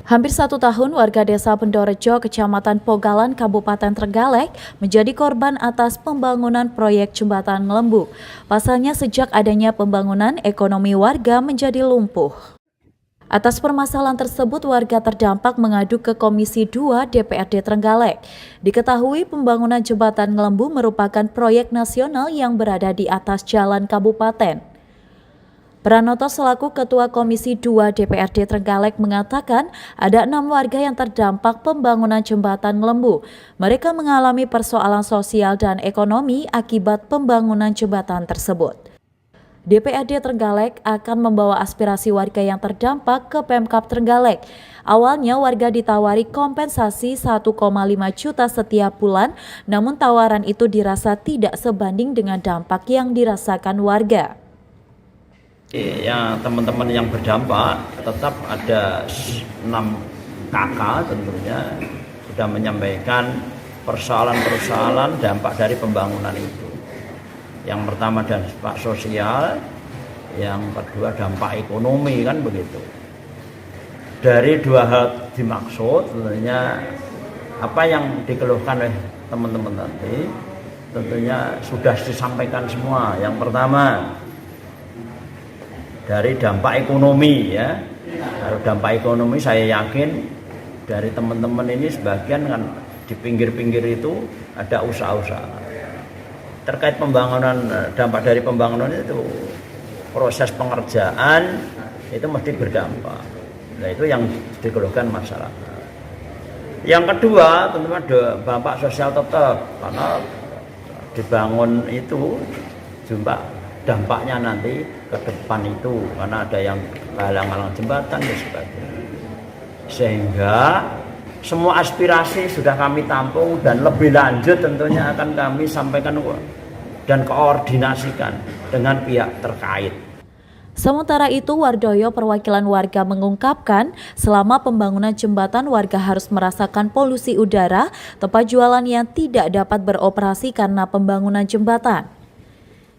Hampir 1 tahun warga desa Bendorejo, Kecamatan Pogalan, Kabupaten Trenggalek menjadi korban atas pembangunan proyek jembatan Ngelembu. Pasalnya sejak adanya pembangunan, ekonomi warga menjadi lumpuh. Atas permasalahan tersebut, warga terdampak mengadu ke Komisi 2 DPRD Trenggalek. Diketahui pembangunan jembatan Ngelembu merupakan proyek nasional yang berada di atas jalan kabupaten. Pranoto selaku Ketua Komisi 2 DPRD Trenggalek mengatakan ada 6 warga yang terdampak pembangunan jembatan Ngelembu. Mereka mengalami persoalan sosial dan ekonomi akibat pembangunan jembatan tersebut. DPRD Trenggalek akan membawa aspirasi warga yang terdampak ke Pemkab Trenggalek. Awalnya warga ditawari kompensasi 1,5 juta setiap bulan, namun tawaran itu dirasa tidak sebanding dengan dampak yang dirasakan warga. Ya, teman-teman yang berdampak tetap ada 6 kakak tentunya sudah menyampaikan persoalan-persoalan dampak dari pembangunan itu. Yang pertama dampak sosial, yang kedua dampak ekonomi, kan begitu. Dari dua hal dimaksud tentunya apa yang dikeluhkan oleh teman-teman nanti tentunya sudah disampaikan semua. Yang pertama dari dampak ekonomi, ya. Kalau dampak ekonomi saya yakin dari teman-teman ini sebagian kan di pinggir-pinggir itu ada usaha-usaha. Terkait pembangunan, dampak dari pembangunan itu proses pengerjaan itu mesti berdampak. Nah, itu yang dikeluhkan masyarakat. Yang kedua tentunya ada dampak sosial tetap, karena dibangun itu dampaknya nanti ke depan itu karena ada yang halang-halang jembatan dan sebagainya. Sehingga semua aspirasi sudah kami tampung dan lebih lanjut tentunya akan kami sampaikan dan koordinasikan dengan pihak terkait. Sementara itu, Wardoyo perwakilan warga mengungkapkan selama pembangunan jembatan warga harus merasakan polusi udara, tempat jualan yang tidak dapat beroperasi karena pembangunan jembatan.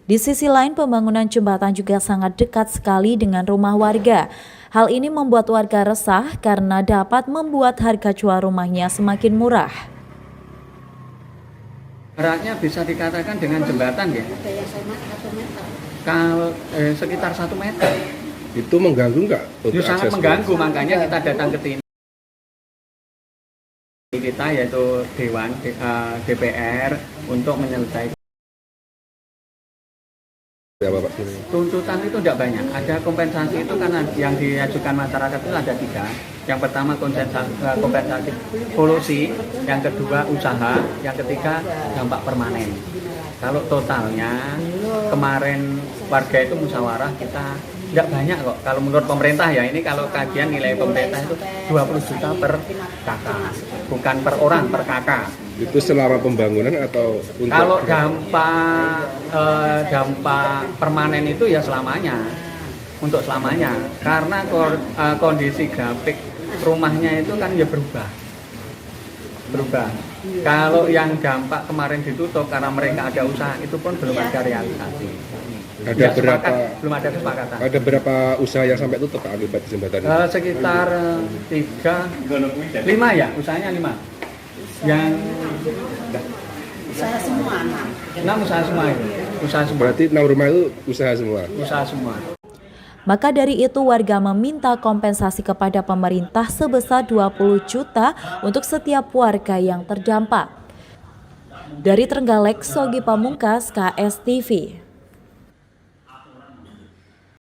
Di sisi lain, pembangunan jembatan juga sangat dekat sekali dengan rumah warga. Hal ini membuat warga resah karena dapat membuat harga jual rumahnya semakin murah. Jaraknya bisa dikatakan dengan jembatan ya? Kalau sekitar 1 meter. Itu mengganggu nggak? Itu sangat mengganggu, makanya kita datang ke sini. Kita yaitu Dewan DPR untuk menyelesaikan. Tuntutan itu tidak banyak, ada kompensasi itu karena yang diajukan masyarakat itu ada 3. Yang pertama kompensasi polusi, yang kedua usaha, yang ketiga dampak permanen. Kalau totalnya kemarin warga itu musyawarah kita tidak banyak kok. Kalau menurut pemerintah ya, ini kalau kajian nilai pemerintah itu 20 juta per kakak, bukan per orang, per kakak. Itu selama pembangunan atau untuk? Kalau dampak permanen itu ya selamanya, untuk selamanya. Karena kondisi grafik rumahnya itu kan ya berubah. Kalau yang dampak kemarin ditutup karena mereka ada usaha, itu pun belum ada realisasi. Belum ada kesepakatan. Ada berapa usaha yang sampai tutup akibat jembatan ini? Sekitar 5 ya, usahanya 5. Yang usaha semua 6 usaha semua itu. Berarti 6 rumah itu usaha semua? Usaha semua. Maka dari itu warga meminta kompensasi kepada pemerintah sebesar 20 juta untuk setiap warga yang terdampak. Dari Trenggalek, Sogi Pamungkas, KS TV.